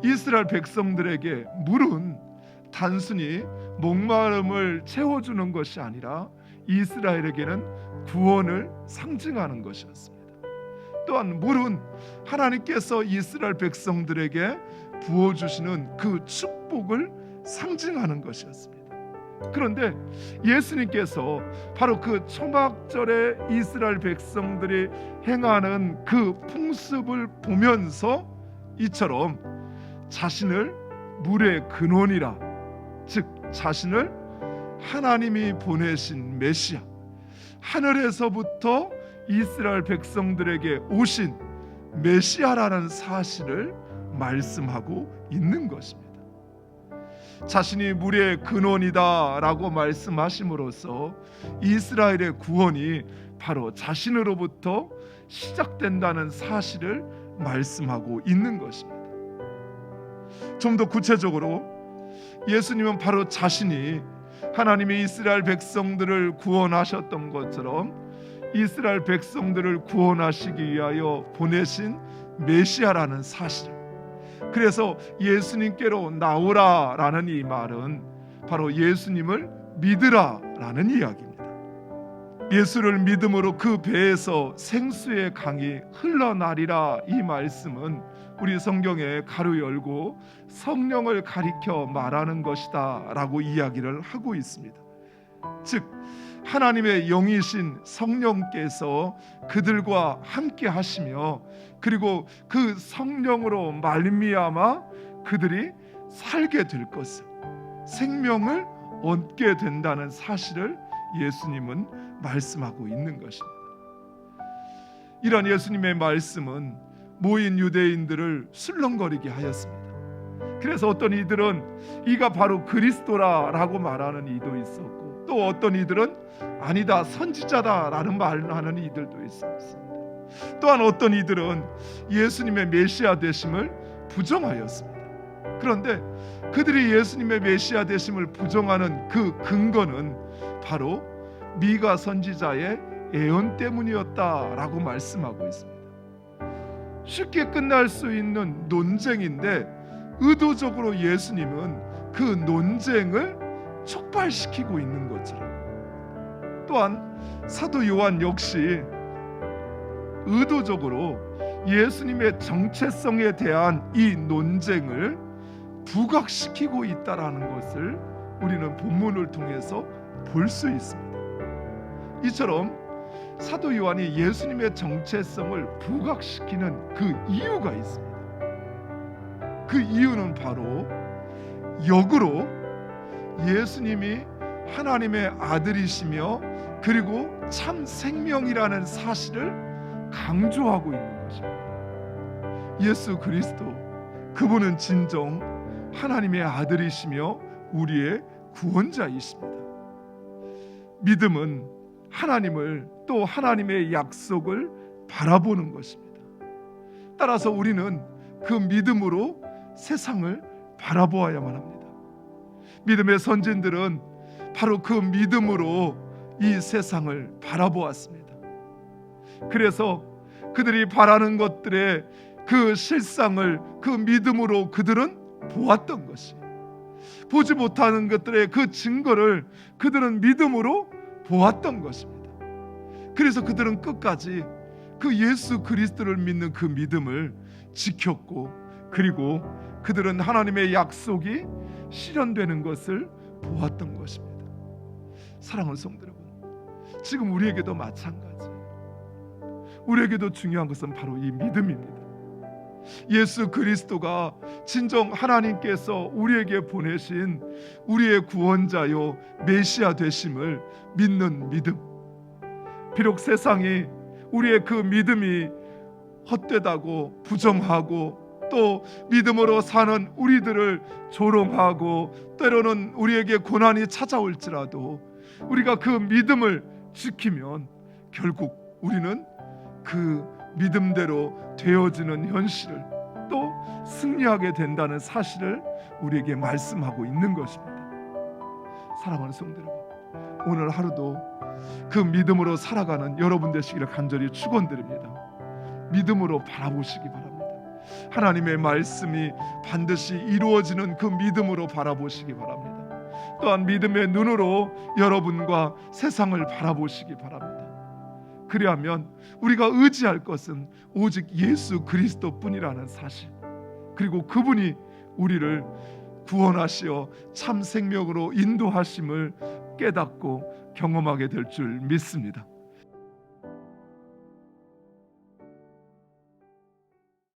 이스라엘 백성들에게 물은 단순히 목마름을 채워주는 것이 아니라 이스라엘에게는 구원을 상징하는 것이었습니다. 또한 물은 하나님께서 이스라엘 백성들에게 부어주시는 그 축복을 상징하는 것이었습니다. 그런데 예수님께서 바로 그 초막절에 이스라엘 백성들이 행하는 그 풍습을 보면서 이처럼 자신을 물의 근원이라, 즉 자신을 하나님이 보내신 메시아, 하늘에서부터 이스라엘 백성들에게 오신 메시아라는 사실을 말씀하고 있는 것입니다. 자신이 물의 근원이다 라고 말씀하심으로써 이스라엘의 구원이 바로 자신으로부터 시작된다는 사실을 말씀하고 있는 것입니다. 좀 더 구체적으로 예수님은 바로 자신이 하나님이 이스라엘 백성들을 구원하셨던 것처럼 이스라엘 백성들을 구원하시기 위하여 보내신 메시아라는 사실, 그래서 예수님께로 나오라라는 이 말은 바로 예수님을 믿으라라는 이야기입니다. 예수를 믿음으로 그 배에서 생수의 강이 흘러나리라, 이 말씀은 우리 성경에 가로 열고 성령을 가리켜 말하는 것이다 라고 이야기를 하고 있습니다. 즉 하나님의 영이신 성령께서 그들과 함께 하시며, 그리고 그 성령으로 말미암아 그들이 살게 될 것을, 생명을 얻게 된다는 사실을 예수님은 말씀하고 있는 것입니다. 이런 예수님의 말씀은 모인 유대인들을 술렁거리게 하였습니다. 그래서 어떤 이들은 이가 바로 그리스도라라고 말하는 이도 있었고, 또 어떤 이들은 아니다, 선지자다라는 말을 하는 이들도 있었습니다. 또한 어떤 이들은 예수님의 메시아 되심을 부정하였습니다. 그런데 그들이 예수님의 메시아 되심을 부정하는 그 근거는 바로 미가 선지자의 예언 때문이었다라고 말씀하고 있습니다. 쉽게 끝날 수 있는 논쟁인데 의도적으로 예수님은 그 논쟁을 촉발시키고 있는 것처럼, 또한 사도 요한 역시 의도적으로 예수님의 정체성에 대한 이 논쟁을 부각시키고 있다라는 것을 우리는 본문을 통해서 볼 수 있습니다. 이처럼 사도 요한이 예수님의 정체성을 부각시키는 그 이유가 있습니다. 그 이유는 바로 역으로 예수님이 하나님의 아들이시며 그리고 참 생명이라는 사실을 강조하고 있는 것입니다. 예수 그리스도, 그분은 진정 하나님의 아들이시며 우리의 구원자이십니다. 믿음은 하나님을, 또 하나님의 약속을 바라보는 것입니다. 따라서 우리는 그 믿음으로 세상을 바라보아야만 합니다. 믿음의 선진들은 바로 그 믿음으로 이 세상을 바라보았습니다. 그래서 그들이 바라는 것들의 그 실상을 그 믿음으로 그들은 보았던 것이, 보지 못하는 것들의 그 증거를 그들은 믿음으로 보았던 것입니다. 그래서 그들은 끝까지 그 예수 그리스도를 믿는 그 믿음을 지켰고, 그리고 그들은 하나님의 약속이 실현되는 것을 보았던 것입니다. 사랑하는 성도 여러분, 지금 우리에게도 마찬가지예요. 우리에게도 중요한 것은 바로 이 믿음입니다. 예수 그리스도가 진정 하나님께서 우리에게 보내신 우리의 구원자요 메시아 되심을 믿는 믿음. 비록 세상이 우리의 그 믿음이 헛되다고 부정하고, 또 믿음으로 사는 우리들을 조롱하고, 때로는 우리에게 고난이 찾아올지라도 우리가 그 믿음을 지키면 결국 우리는 그 믿음대로 되어지는 현실을 또 승리하게 된다는 사실을 우리에게 말씀하고 있는 것입니다. 사랑하는 성도 여러분, 오늘 하루도 그 믿음으로 살아가는 여러분 되시기를 간절히 축원드립니다. 믿음으로 바라보시기 바랍니다. 하나님의 말씀이 반드시 이루어지는 그 믿음으로 바라보시기 바랍니다. 또한 믿음의 눈으로 여러분과 세상을 바라보시기 바랍니다. 그리하면 우리가 의지할 것은 오직 예수 그리스도뿐이라는 사실, 그리고 그분이 우리를 구원하시어 참 생명으로 인도하심을 깨닫고 경험하게 될 줄 믿습니다.